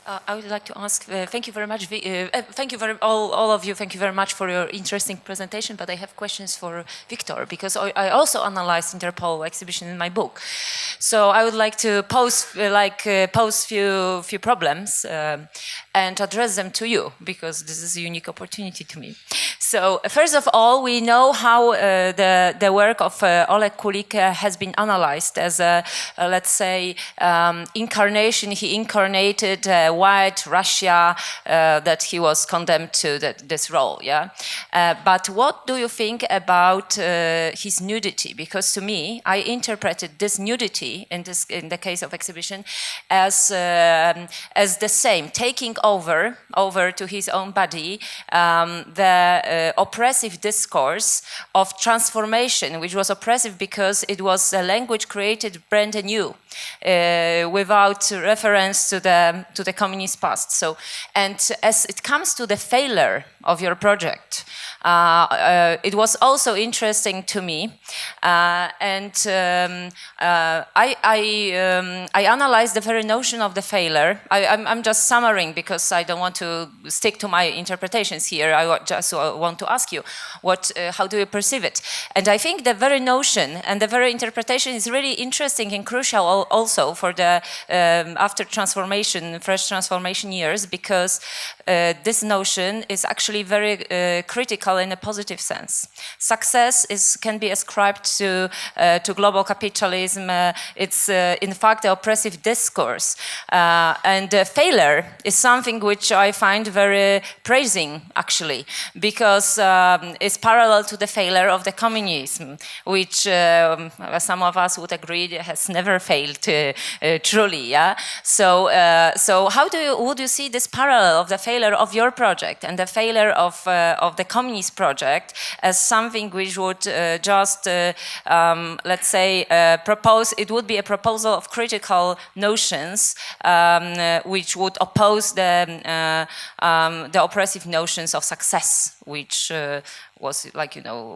I would like to ask, thank you very much, thank you all of you, thank you very much for your interesting presentation, but I have questions for Victor, because I also analyzed Interpol exhibition in my book. So I would like to pose few problems and address them to you, because this is a unique opportunity to me. So first of all, we know how the work of Oleg Kulik has been analyzed as a, let's say, incarnation. He incarnated white Russia, that he was condemned to this role. Yeah, but what do you think about his nudity? Because to me, I interpreted this nudity in the case of exhibition as the same, taking over to his own body the oppressive discourse of transformation, which was oppressive because it was a language created brand new, without reference to the communist past. So, and as it comes to the failure of your project, it was also interesting to me, and I analyzed the very notion of the failure. I'm just summarizing because I don't want to stick to my interpretations here. I just want to ask you, how do you perceive it? And I think the very notion and the very interpretation is really interesting and crucial also for the after transformation, fresh transformation years, because this notion is actually very critical in a positive sense. Success can be ascribed to global capitalism. It's in fact the oppressive discourse, and failure is something which I find very praising, actually, because it's parallel to the failure of the communism, which some of us would agree has never failed truly. Yeah. So would you see this parallel of the failure of your project and the failure of the communist project as something which would just let's say propose? It would be a proposal of critical notions which would oppose the oppressive notions of success, which was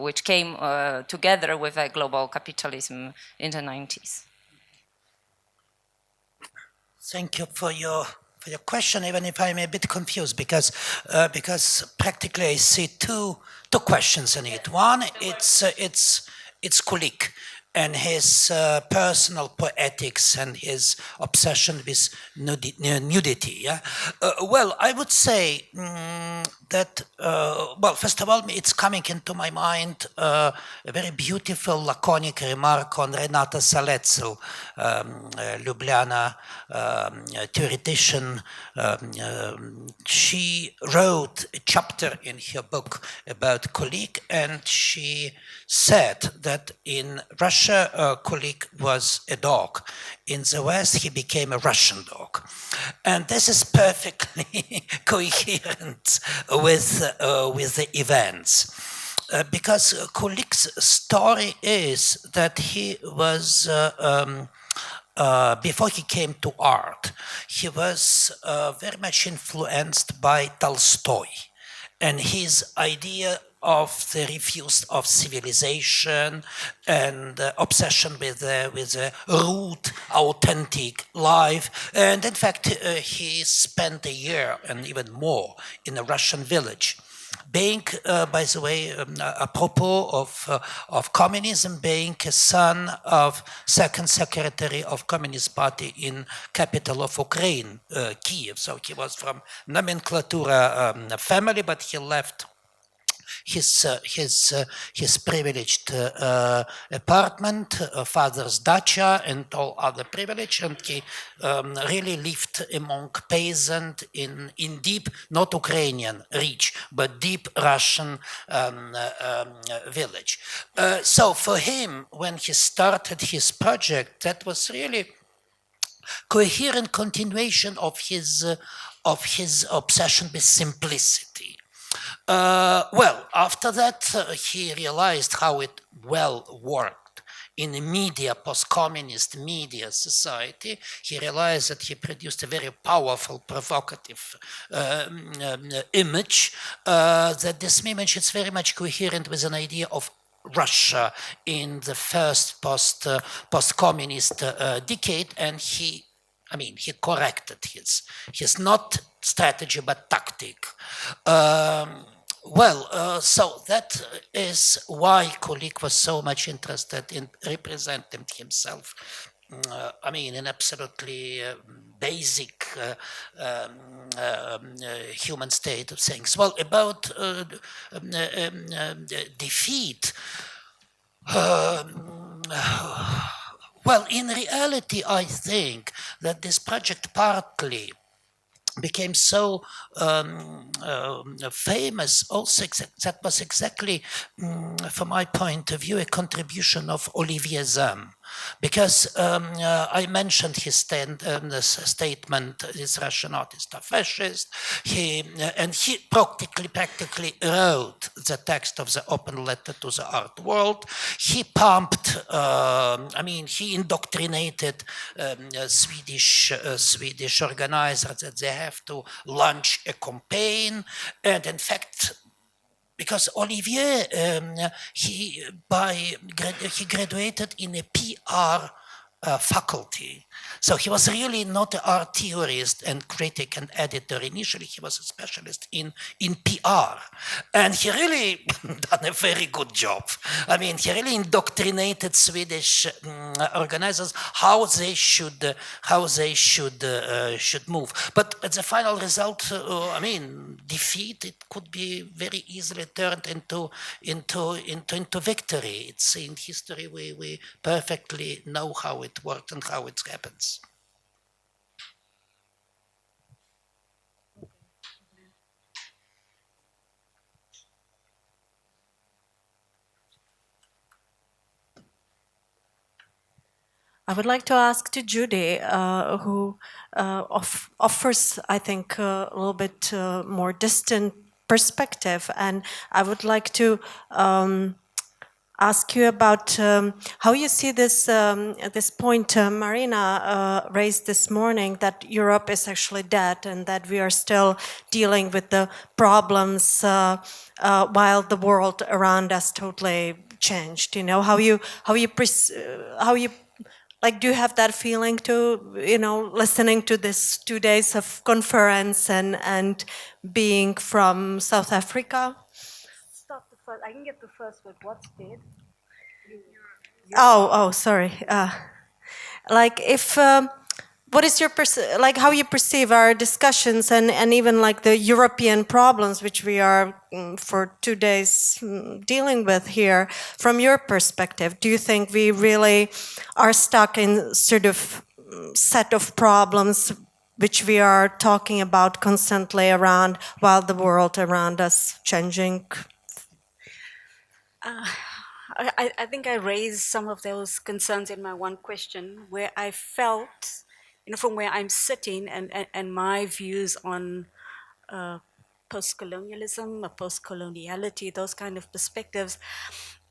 which came together with global capitalism in the 90s. Thank you for your question, even if I'm a bit confused, because practically I see two questions in it. One, it's Kulik and his personal poetics and his obsession with nudity. Yeah. Well, I would say that, well, first of all, it's coming into my mind a very beautiful laconic remark on Renata Saletsu, Ljubljana theoretician. She wrote a chapter in her book about Kulik, and she said that in Russia, Kulik was a dog. In the West, he became a Russian dog. And this is perfectly coherent with the events. Because Kulik's story is that he was, before he came to art, he was very much influenced by Tolstoy and his idea of the refuse of civilization and obsession with the root, authentic life. And in fact, he spent a year and even more in a Russian village. Being, by the way, apropos of communism, being a son of second secretary of Communist Party in capital of Ukraine, Kiev. So he was from nomenclatura family, but he left his privileged apartment, father's dacha, and all other privilege, and he really lived among peasant in deep, not Ukrainian rich, but deep Russian village. So for him, when he started his project, that was really coherent continuation of his obsession with simplicity. Well, after that, he realized how it well worked in a media, post-communist media society. He realized that he produced a very powerful, provocative image, that this image is very much coherent with an idea of Russia in the first post-communist decade, and he I mean, he corrected his not strategy but tactic. So that is why Kulik was so much interested in representing himself. I mean, in absolutely basic human state of things. Well, about defeat. Um, well, in reality, I think that this project partly became so famous also that was exactly from my point of view a contribution of Olivier Zam, because I mentioned his this statement, this Russian artist a fascist. He practically wrote the text of the open letter to the art world. He pumped, he indoctrinated Swedish organizers that they have to launch a campaign. And in fact, because Olivier, he graduated in a PR faculty. So he was really not an art theorist and critic and editor. Initially, he was a specialist in PR. And he really done a very good job. I mean, he really indoctrinated Swedish organizers how they should move. But at the final result, defeat, it could be very easily turned into victory. It's in history we perfectly know how it works and how it happens. I would like to ask to Judy, who offers, I think, a little bit more distant perspective, and I would like to ask you about how you see this point Marina raised this morning, that Europe is actually dead and that we are still dealing with the problems while the world around us totally changed. You know, how you like, do you have that feeling too, listening to this 2 days of conference and being from South Africa? Stop the first. I can get the first word. What's dead? Oh, sorry. Like, if what is your like how you perceive our discussions and even like the European problems which we are for 2 days dealing with here, from your perspective? Do you think we really are stuck in sort of set of problems which we are talking about constantly around, while the world around us changing? I think I raised some of those concerns in my one question, where I felt, from where I'm sitting and my views on post-colonialism or post-coloniality, those kind of perspectives,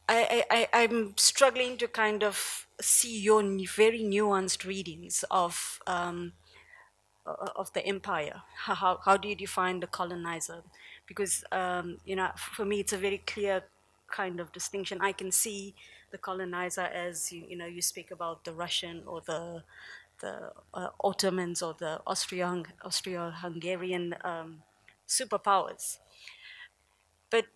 I'm struggling to kind of see your very nuanced readings of the empire. How do you define the colonizer? Because for me, it's a very clear kind of distinction. I can see the colonizer as you speak about the Russian or the Ottomans or the Austro-Hungarian superpowers. But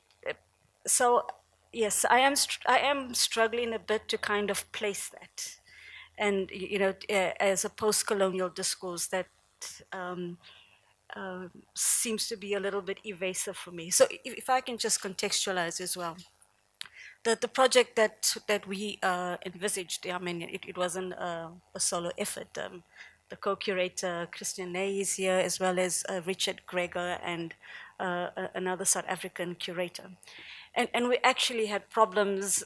so yes, I am struggling a bit to kind of place that, and as a post-colonial discourse that seems to be a little bit evasive for me. So if I can just contextualize as well. The project that we envisaged, I mean, it wasn't a solo effort. The co-curator, Christian Ney, is here, as well as Richard Gregor and another South African curator. And we actually had problems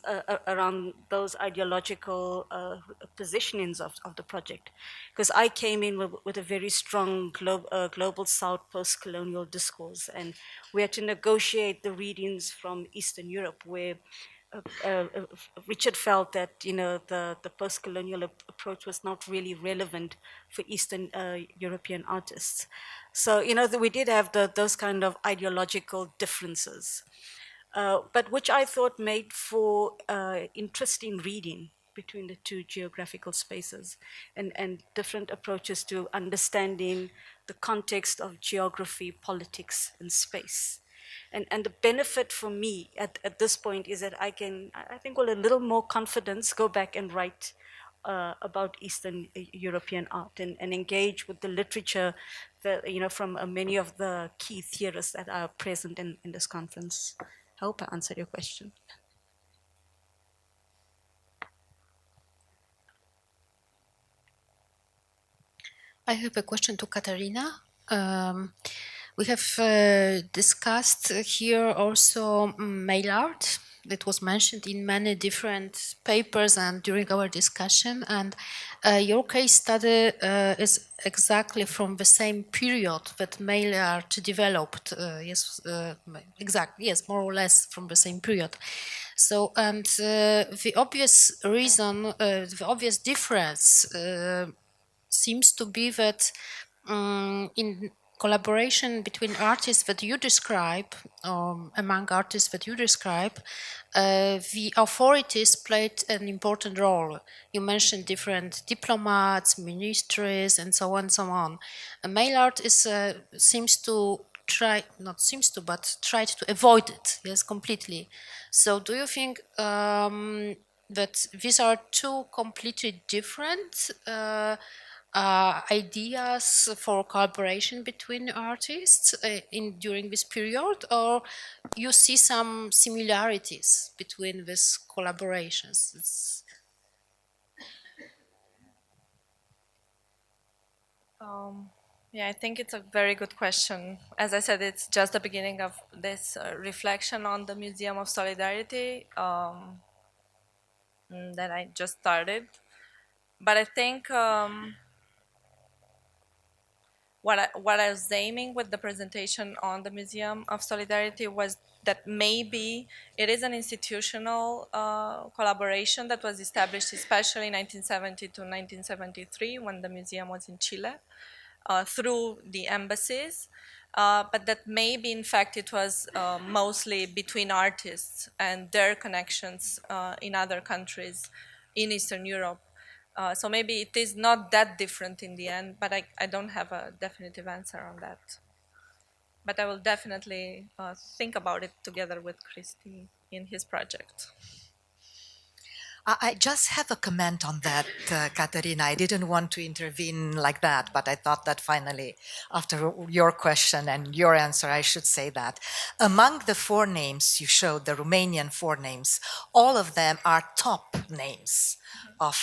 around those ideological positionings of the project. Because I came in with a very strong global South post-colonial discourse, and we had to negotiate the readings from Eastern Europe, where Richard felt that the post-colonial approach was not really relevant for Eastern European artists. So we did have those kind of ideological differences, but which I thought made for interesting reading between the two geographical spaces, and different approaches to understanding the context of geography, politics, and space. And the benefit for me at this point is that I think with a little more confidence, go back and write about Eastern European art, and engage with the literature that, from many of the key theorists that are present in this conference. I hope I answered your question. I have a question to Katarina. We have discussed here also mail art that was mentioned in many different papers and during our discussion. And your case study is exactly from the same period that mail art developed. Yes, exactly. Yes, more or less from the same period. So, and the obvious reason, the obvious difference seems to be that in collaboration between artists that you describe, among artists that you describe, the authorities played an important role. You mentioned different diplomats, ministries, and so on, so on. Mail art is seems to try, not seems to, but tried to avoid it, yes, completely. So do you think that these are two completely different ideas for collaboration between artists in during this period, or you see some similarities between these collaborations? Yeah, I think it's a very good question. As I said, it's just the beginning of this reflection on the Museum of Solidarity that I just started. But I think what I was aiming with the presentation on the Museum of Solidarity was that maybe it is an institutional collaboration that was established especially in 1970 to 1973 when the museum was in Chile through the embassies. But that maybe in fact it was mostly between artists and their connections in other countries in Eastern Europe. So maybe it is not that different in the end, but I don't have a definitive answer on that. But I will definitely think about it together with Christy in his project. I just have a comment on that, Katarina. I didn't want to intervene like that, but I thought that finally, after your question and your answer, I should say that. Among the four names you showed, the Romanian four names, all of them are top names of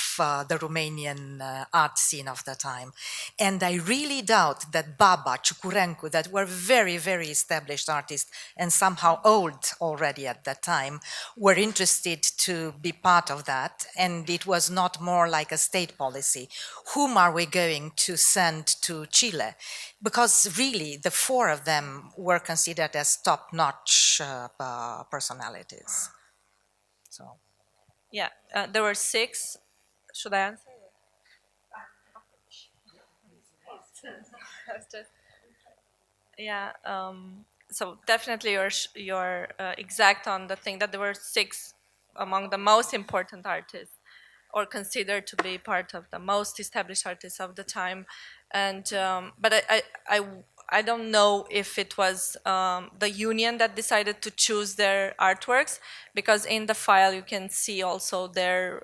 the Romanian art scene of the time. And I really doubt that Baba, Ciucurencu, that were very, very established artists and somehow old already at that time, were interested to be part of that. And it was not more like a state policy. Whom are we going to send to Chile? Because really, the four of them were considered as top-notch personalities. So. Yeah, there were 6. Should I answer? Yeah. So definitely you're exact on the thing that there were 6 among the most important artists, or considered to be part of the most established artists of the time, and but I don't know if it was the union that decided to choose their artworks, because in the file you can see also their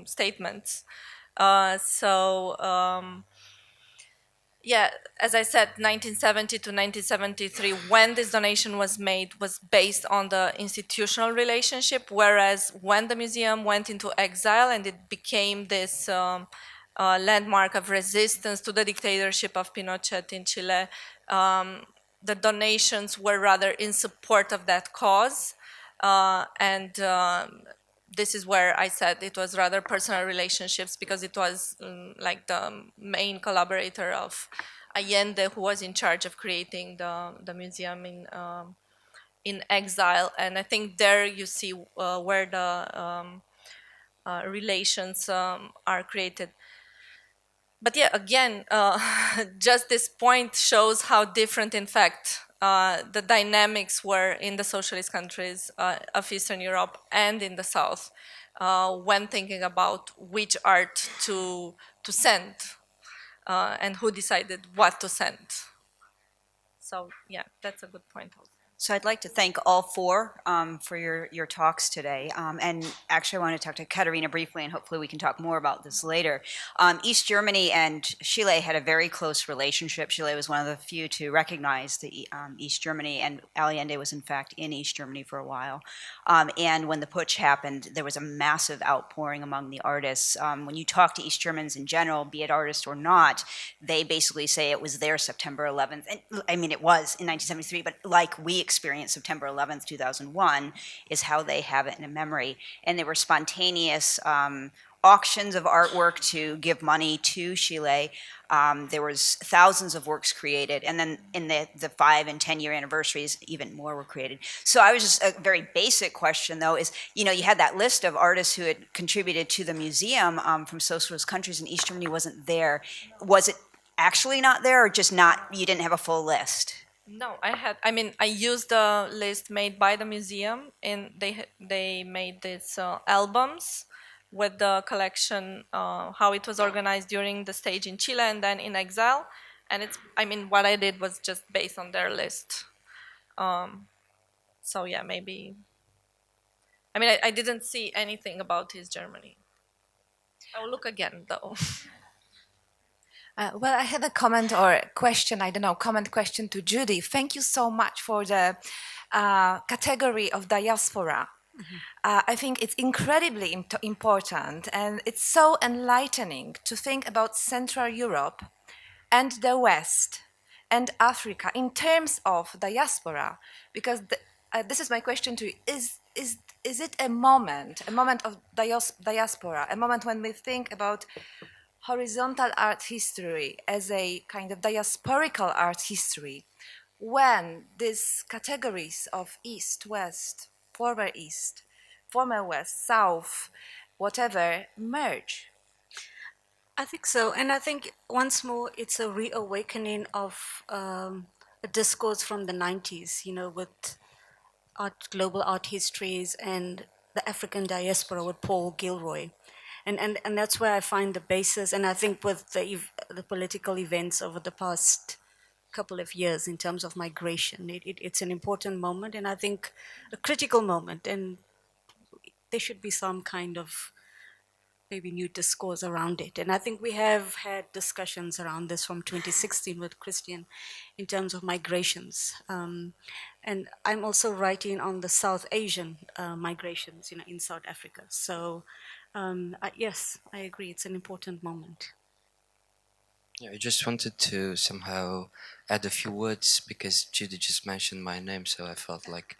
statements. Yeah, as I said, 1970 to 1973, when this donation was made, was based on the institutional relationship, whereas when the museum went into exile and it became this landmark of resistance to the dictatorship of Pinochet in Chile, the donations were rather in support of that cause. This is where I said it was rather personal relationships, because it was like the main collaborator of Allende, who was in charge of creating the museum in exile. And I think there you see where the relations are created. But yeah, again, just this point shows how different, in fact, the dynamics were in the socialist countries of Eastern Europe and in the South. when thinking about which art to send and who decided what to send. So yeah, that's a good point also. So I'd like to thank all four for your talks today. And actually, I want to talk to Katarina briefly, and hopefully we can talk more about this later. East Germany and Chile had a very close relationship. Chile was one of the few to recognize the East Germany, and Allende was in fact in East Germany for a while. And when the putsch happened, there was a massive outpouring among the artists. When you talk to East Germans in general, be it artists or not, they basically say it was their September 11th. And I mean, it was in 1973, but like we experienced September 11th, 2001, is how they have it in a memory. And there were spontaneous auctions of artwork to give money to Chile. There was thousands of works created, and then in the 5 and 10 year anniversaries, even more were created. So I was just, a very basic question though is, you know, you had that list of artists who had contributed to the museum from socialist countries, and East Germany wasn't there. Was it actually not there, or just not, you didn't have a full list? No, I used the list made by the museum, and they made these albums with the collection, how it was organized during the stage in Chile and then in exile. And what I did was just based on their list. So yeah, maybe. I didn't see anything about East Germany. I will look again though. Well, I had a comment or a question, I don't know, question to Judy. Thank you so much for the category of diaspora. I think it's incredibly important, and it's so enlightening to think about Central Europe and the West and Africa in terms of diaspora, because this is my question to you. Is it a moment of diaspora, a moment when we think about horizontal art history as a kind of diasporical art history, when these categories of East, West, former West, South, whatever, merge? I think so. And I think once more, it's a reawakening of a discourse from the 90s, you know, with global art histories and the African diaspora with Paul Gilroy. And that's where I find the basis. And I think with the political events over the past couple of years in terms of migration, it's an important moment, and I think a critical moment. And there should be some kind of maybe new discourse around it. And I think we have had discussions around this from 2016 with Christian in terms of migrations. And I'm also writing on the South Asian migrations, you know, in South Africa. So yes, I agree. It's an important moment. Yeah, I just wanted to somehow add a few words because Judy just mentioned my name, so I felt like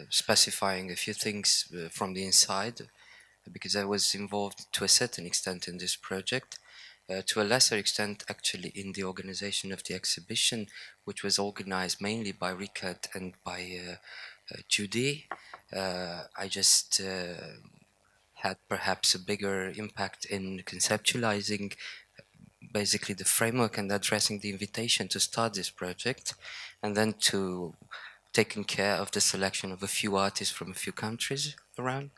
specifying a few things from the inside, because I was involved to a certain extent in this project, to a lesser extent actually in the organization of the exhibition, which was organized mainly by Ricard and by Judy. I just had perhaps a bigger impact in conceptualizing basically the framework and addressing the invitation to start this project, and then to taking care of the selection of a few artists from a few countries around.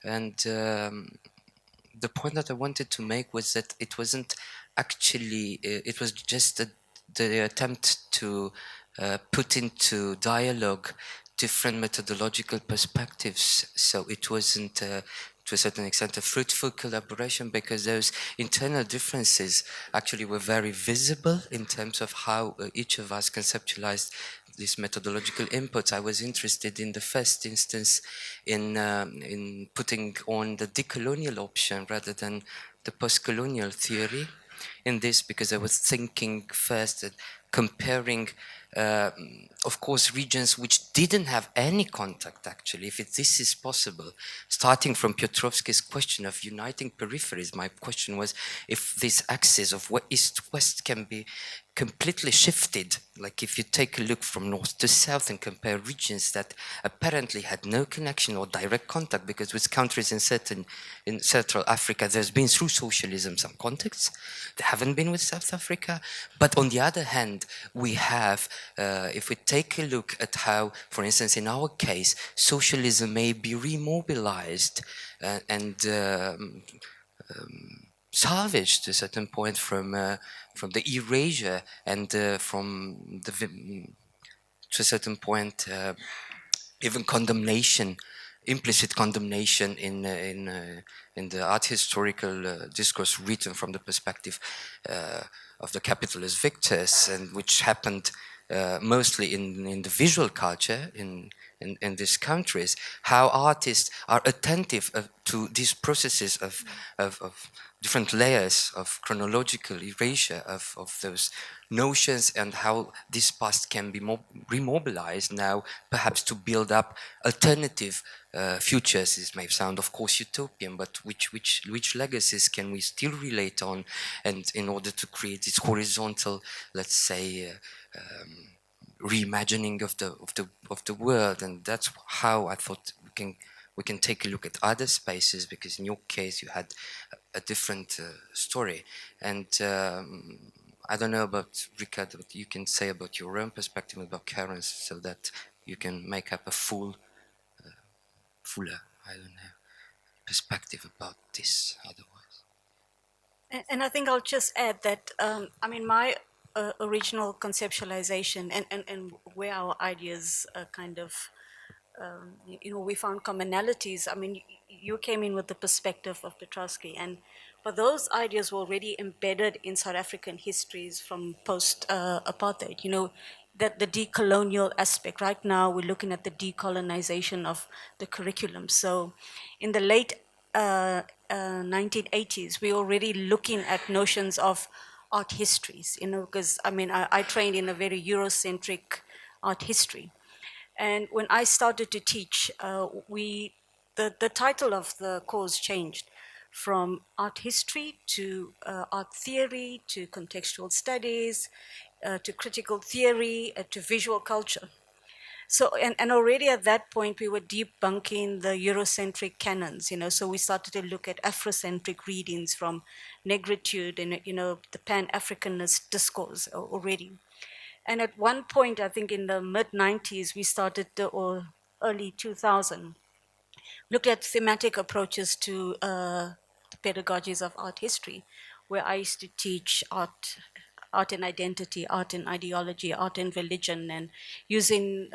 And the point that I wanted to make was that it wasn't actually, it was just the attempt to put into dialogue different methodological perspectives. So it wasn't, to a certain extent, a fruitful collaboration, because those internal differences actually were very visible in terms of how each of us conceptualized these methodological inputs. I was interested in the first instance in putting on the decolonial option rather than the post-colonial theory in this, because I was thinking first that comparing of course regions which didn't have any contact actually, if this is possible, starting from Piotrowski's question of uniting peripheries. My question was if this axis of east-west can be completely shifted, like if you take a look from north to south and compare regions that apparently had no connection or direct contact, because with countries in Central Africa there's been through socialism some contacts, they have haven't been with South Africa. But on the other hand, we have, if we take a look at how, for instance, in our case, socialism may be remobilized and salvaged to a certain point from the erasure and from the to a certain point even condemnation, implicit condemnation in the art historical discourse written from the perspective of the capitalist victors, and which happened mostly in the visual culture in these countries, how artists are attentive to these processes of different layers of chronological erasure of those notions, and how this past can be remobilized now, perhaps to build up alternative futures. This may sound, of course, utopian, but which legacies can we still relate on, and in order to create this horizontal, let's say, reimagining of the world. And that's how I thought we can take a look at other spaces, because in your case you had a different story. And I don't know about Ricard, what you can say about your own perspective about Karen's, so that you can make up a fuller, I don't know, perspective about this otherwise. And I think I'll just add that, I mean, my original conceptualization and where our ideas kind of, we found commonalities. I mean, you came in with the perspective of Piotrowski, and but those ideas were already embedded in South African histories from post-apartheid, that the decolonial aspect. Right now, we're looking at the decolonization of the curriculum. So in the late 1980s, we're already looking at notions of art histories, because I mean, I trained in a very Eurocentric art history. And when I started to teach, the title of the course changed from art history to art theory to contextual studies to critical theory to visual culture. So, and already at that point, we were debunking the Eurocentric canons, so we started to look at Afrocentric readings from negritude and, the Pan-Africanist discourse already. And at one point, I think in the mid-90s, we started, or early 2000, looked at thematic approaches to the pedagogies of art history, where I used to teach art and identity, art and ideology, art and religion, and using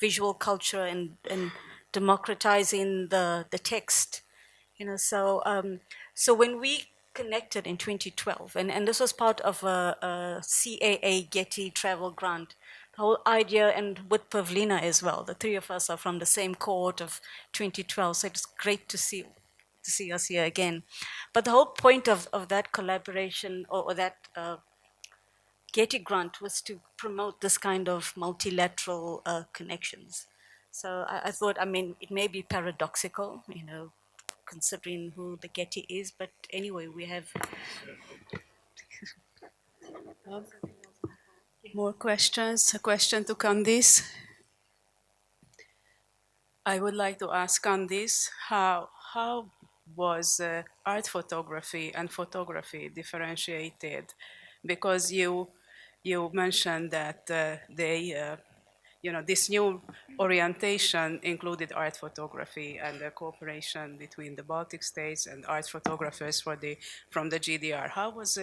visual culture and democratizing the text. So when we connected in 2012, and this was part of a CAA Getty travel grant, the whole idea, and with Pavlina as well, the three of us are from the same cohort of 2012, so it's great to see us here again. But the whole point of that collaboration, or that Getty grant, was to promote this kind of multilateral connections. So I thought, I mean, it may be paradoxical, considering who the Getty is, but anyway, we have more questions. A question to Candice. I would like to ask Candice, how was art photography and photography differentiated? Because you mentioned that this new orientation included art photography and the cooperation between the Baltic states and art photographers from the GDR. How was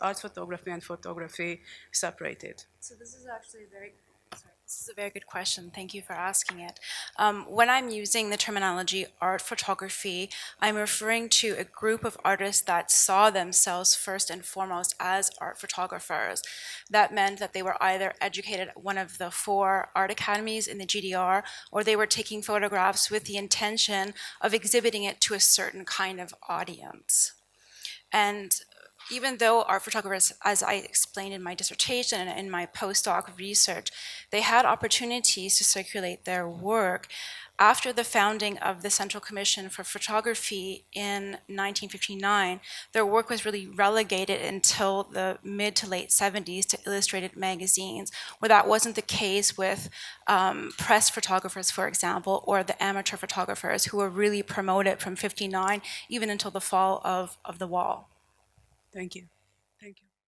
art photography and photography separated? So this is actually this is a very good question. Thank you for asking it. When I'm using the terminology art photography, I'm referring to a group of artists that saw themselves first and foremost as art photographers. That meant that they were either educated at one of the 4 art academies in the GDR, or they were taking photographs with the intention of exhibiting it to a certain kind of audience. And even though art photographers, as I explained in my dissertation and in my postdoc research, they had opportunities to circulate their work, after the founding of the Central Commission for Photography in 1959, their work was really relegated until the mid to late 70s to illustrated magazines, where that wasn't the case with press photographers, for example, or the amateur photographers who were really promoted from 59 even until the fall of the wall. Thank you.